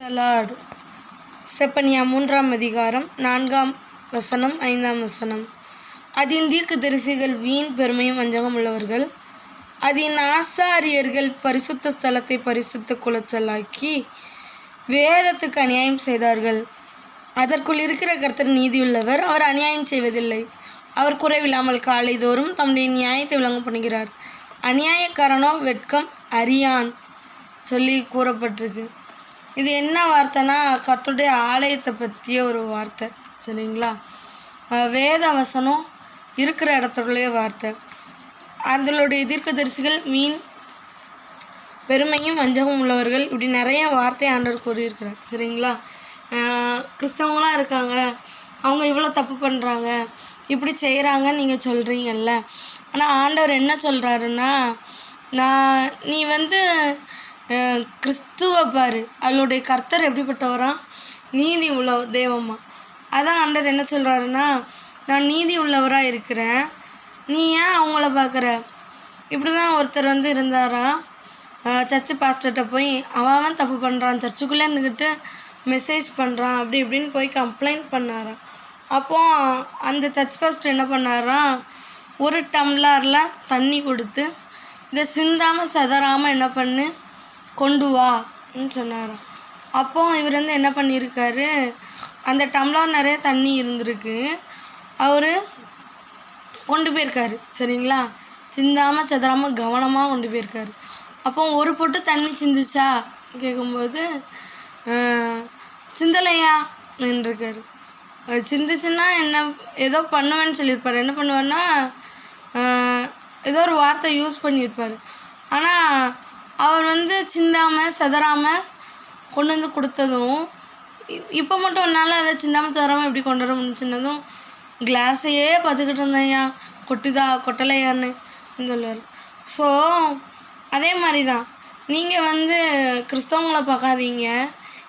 தலாட் செப்பனியா 3ஆம் அதிகாரம் 4ஆம் வசனம் 5ஆம் வசனம். அதின் தீர்க்கதரிசிகள் வீண் பெருமையும் வஞ்சகம் உள்ளவர்கள். அதின் ஆசாரியர்கள் பரிசுத்த ஸ்தலத்தை பரிசுத்த குலைச்சலாக்கி வேதத்துக்கு அநியாயம் செய்தார்கள். அதற்குள் இருக்கிற கர்த்தர் நீதியுள்ளவர், அவர் அநியாயம் செய்வதில்லை. அவர் குறைவில்லாமல் காலைதோறும் தம்முடைய நியாயத்தை விளங்க பண்ணுகிறார். அநியாயக்காரனோ வெட்கம் அறியான் சொல்லி கூறப்பட்டிருக்கு. இது என்ன வார்த்தைனா, கர்த்தருடைய ஆலயத்தை பற்றிய ஒரு வார்த்தை. சரிங்களா? வேத வசனம் இருக்கிற இடத்துடைய வார்த்தை. அதனுடைய தீர்க்கதரிசிகள் மீன் பெருமையும் வஞ்சகம் உள்ளவர்கள், இப்படி நிறைய வார்த்தை ஆண்டவர் கூறியிருக்கிறார். சரிங்களா? கிறிஸ்தவங்களாம் இருக்காங்க, அவங்க இவ்வளோ தப்பு பண்ணுறாங்க, இப்படி செய்கிறாங்கன்னு நீங்கள் சொல்கிறீங்கல்ல. ஆனால் ஆண்டவர் என்ன சொல்கிறாருன்னா, நீ கிறிஸ்துவை பாரு, அவளுடைய கர்த்தர் எப்படிப்பட்டவரா? நீதி உள்ள தெய்வமா. அதான் ஆண்டவர் என்ன சொல்கிறாருன்னா, நான் நீதி உள்ளவராக இருக்கிறேன், நீ ஏன் அவங்கள பார்க்குற? இப்படி தான் ஒருத்தர் இருந்தாராம். சர்ச்சு பாஸ்டர்கிட்ட போய் அவன் தப்பு பண்ணுறான், சர்ச்சுக்குள்ளே இருந்துக்கிட்டு மெசேஜ் பண்ணுறான், அப்படி இப்படின்னு போய் கம்ப்ளைண்ட் பண்ணாராம். அப்போது அந்த சர்ச் பாஸ்டர் என்ன பண்ணாராம், ஒரு டம்ளரில் தண்ணி கொடுத்து இதை சிந்தாமல் சதறாமல் என்ன பண்ணு கொண்டு வான்னு சொன்னாராம். அப்போது இவர் என்ன பண்ணியிருக்காரு, அந்த டம்ளர் நிறைய தண்ணி இருந்திருக்கு, அவர் கொண்டு போயிருக்காரு. சரிங்களா? சிந்தாமல் சதறாமல் கவனமாக கொண்டு போயிருக்காரு. அப்போ ஒரு பொட்டு தண்ணி சிந்துச்சா கேட்கும்போது சிந்தலையா நின்றுருக்காரு. சிந்துச்சுன்னா என்ன ஏதோ பண்ணுவேன்னு சொல்லியிருப்பார். என்ன பண்ணுவார்னா, ஏதோ ஒரு வார்த்தை யூஸ் பண்ணியிருப்பார். ஆனால் அவர் சிந்தாமல் சதறாமல் கொண்டு கொடுத்ததும், இப்போ மட்டும் என்னால் அதை சிந்தாமல் சதறாமல் எப்படி கொண்டு வர முடிச்சுன்னதும், கிளாஸையே பார்த்துக்கிட்டு இருந்தேன்யா, கொட்டுதா கொட்டலையான்னு சொல்லுவார். ஸோ அதே மாதிரி தான் நீங்கள் கிறிஸ்தவங்களை பார்க்காதீங்க,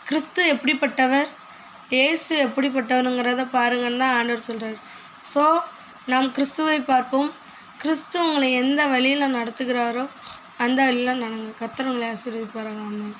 கிறிஸ்து எப்படிப்பட்டவர், இயேசு எப்படிப்பட்டவருங்கிறத பாருங்கன்னு தான் ஆண்டவர் சொல்கிறார். ஸோ நாம் கிறிஸ்துவை பார்ப்போம். கிறிஸ்து உங்களை எந்த வழியில் நடத்துகிறாரோ அந்த வழியில் நடங்க. கர்த்தர் உங்களை ஆசீர்வதிப்பாராக. ஆமென்.